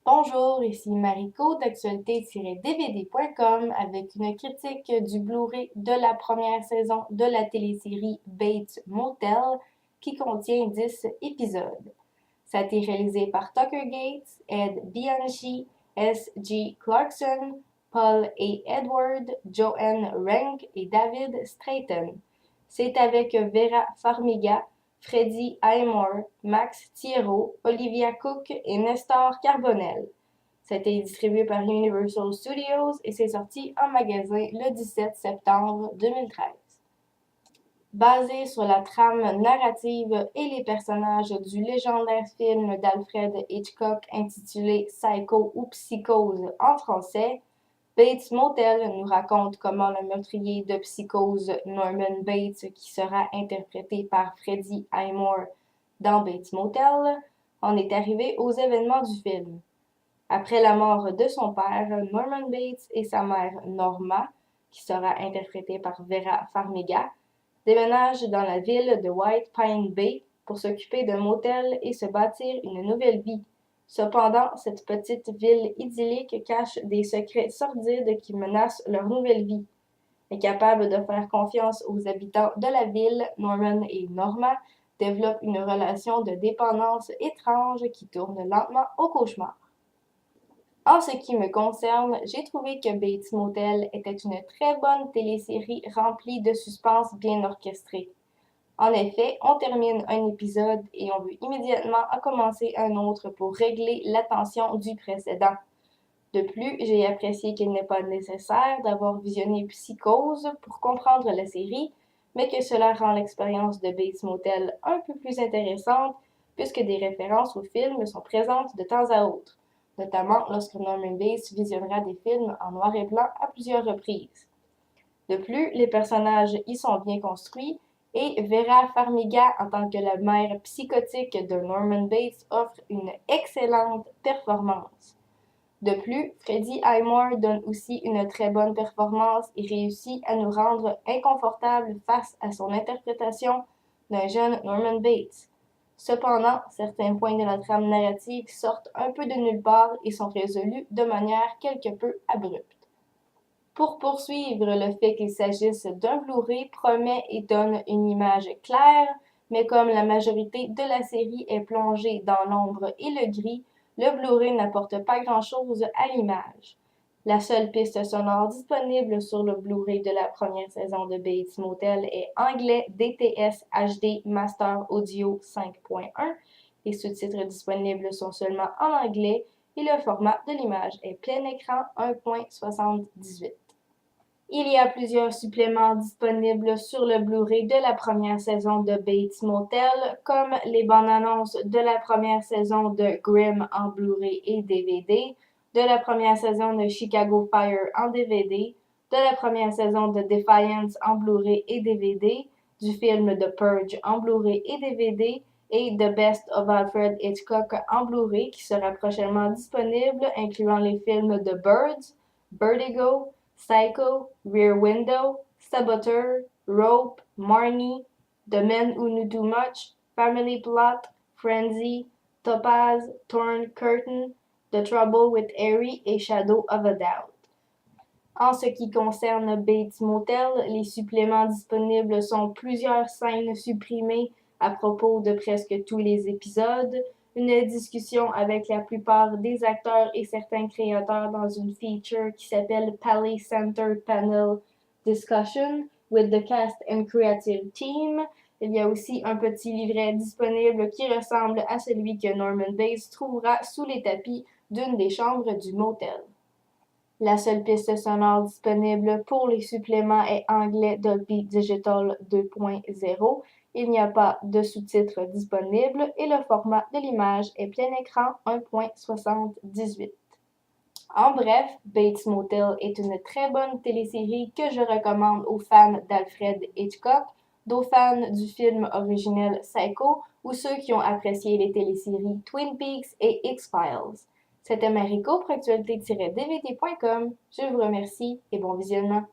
Bonjour, ici Mariko d'actualité-dvd.com avec une critique du Blu-ray de la première saison de la télésérie Bates Motel qui contient 10 épisodes. Ça a été réalisé par Tucker Gates, Ed Bianchi, S.G. Clarkson, Paul A. Edward, Joanne Rank et David Strayton. C'est avec Vera Farmiga, Freddie Highmore, Max Thiero, Olivia Cook et Nestor Carbonell. Ça a été distribué par Universal Studios et c'est sorti en magasin le 17 septembre 2013. Basé sur la trame narrative et les personnages du légendaire film d'Alfred Hitchcock intitulé Psycho ou Psychose en français, Bates Motel nous raconte comment le meurtrier de Psychose, Norman Bates, qui sera interprété par Freddie Highmore dans Bates Motel, en est arrivé aux événements du film. Après la mort de son père, Norman Bates et sa mère Norma, qui sera interprétée par Vera Farmiga, déménagent dans la ville de White Pine Bay pour s'occuper d'un motel et se bâtir une nouvelle vie. Cependant, cette petite ville idyllique cache des secrets sordides qui menacent leur nouvelle vie. Incapable de faire confiance aux habitants de la ville, Norman et Norma développent une relation de dépendance étrange qui tourne lentement au cauchemar. En ce qui me concerne, j'ai trouvé que Bates Motel était une très bonne télésérie remplie de suspense bien orchestré. En effet, on termine un épisode et on veut immédiatement en commencer un autre pour régler la tension du précédent. De plus, j'ai apprécié qu'il n'est pas nécessaire d'avoir visionné Psychose pour comprendre la série, mais que cela rend l'expérience de Bates Motel un peu plus intéressante puisque des références au film sont présentes de temps à autre, notamment lorsque Norman Bates visionnera des films en noir et blanc à plusieurs reprises. De plus, les personnages y sont bien construits et Vera Farmiga en tant que la mère psychotique de Norman Bates offre une excellente performance. De plus, Freddie Highmore donne aussi une très bonne performance et réussit à nous rendre inconfortables face à son interprétation d'un jeune Norman Bates. Cependant, certains points de la trame narrative sortent un peu de nulle part et sont résolus de manière quelque peu abrupte. Pour poursuivre, le fait qu'il s'agisse d'un Blu-ray promet et donne une image claire, mais comme la majorité de la série est plongée dans l'ombre et le gris, le Blu-ray n'apporte pas grand-chose à l'image. La seule piste sonore disponible sur le Blu-ray de la première saison de Bates Motel est anglais DTS HD Master Audio 5.1. Les sous-titres disponibles sont seulement en anglais et le format de l'image est plein écran 1.78. Il y a plusieurs suppléments disponibles sur le Blu-ray de la première saison de Bates Motel, comme les bandes annonces de la première saison de Grimm en Blu-ray et DVD, de la première saison de Chicago Fire en DVD, de la première saison de Defiance en Blu-ray et DVD, du film The Purge en Blu-ray et DVD, et The Best of Alfred Hitchcock en Blu-ray qui sera prochainement disponible, incluant les films The Birds, Vertigo, Psycho, Rear Window, Saboteur, Rope, Marnie, The Men Who Knew Too Much, Family Plot, Frenzy, Topaz, Torn Curtain, The Trouble with Harry et Shadow of a Doubt. En ce qui concerne Bates Motel, les suppléments disponibles sont plusieurs scènes supprimées à propos de presque tous les épisodes, une discussion avec la plupart des acteurs et certains créateurs dans une feature qui s'appelle Palais Center Panel Discussion with the Cast and Creative Team. Il y a aussi un petit livret disponible qui ressemble à celui que Norman Bates trouvera sous les tapis d'une des chambres du motel. La seule piste sonore disponible pour les suppléments est anglais Dolby Digital 2.0. Il n'y a pas de sous-titres disponibles et le format de l'image est plein écran 1.78. En bref, Bates Motel est une très bonne télésérie que je recommande aux fans d'Alfred Hitchcock, aux fans du film originel Psycho ou ceux qui ont apprécié les téléséries Twin Peaks et X-Files. C'était Mariko pour actualité-dvd.com. Je vous remercie et bon visionnement.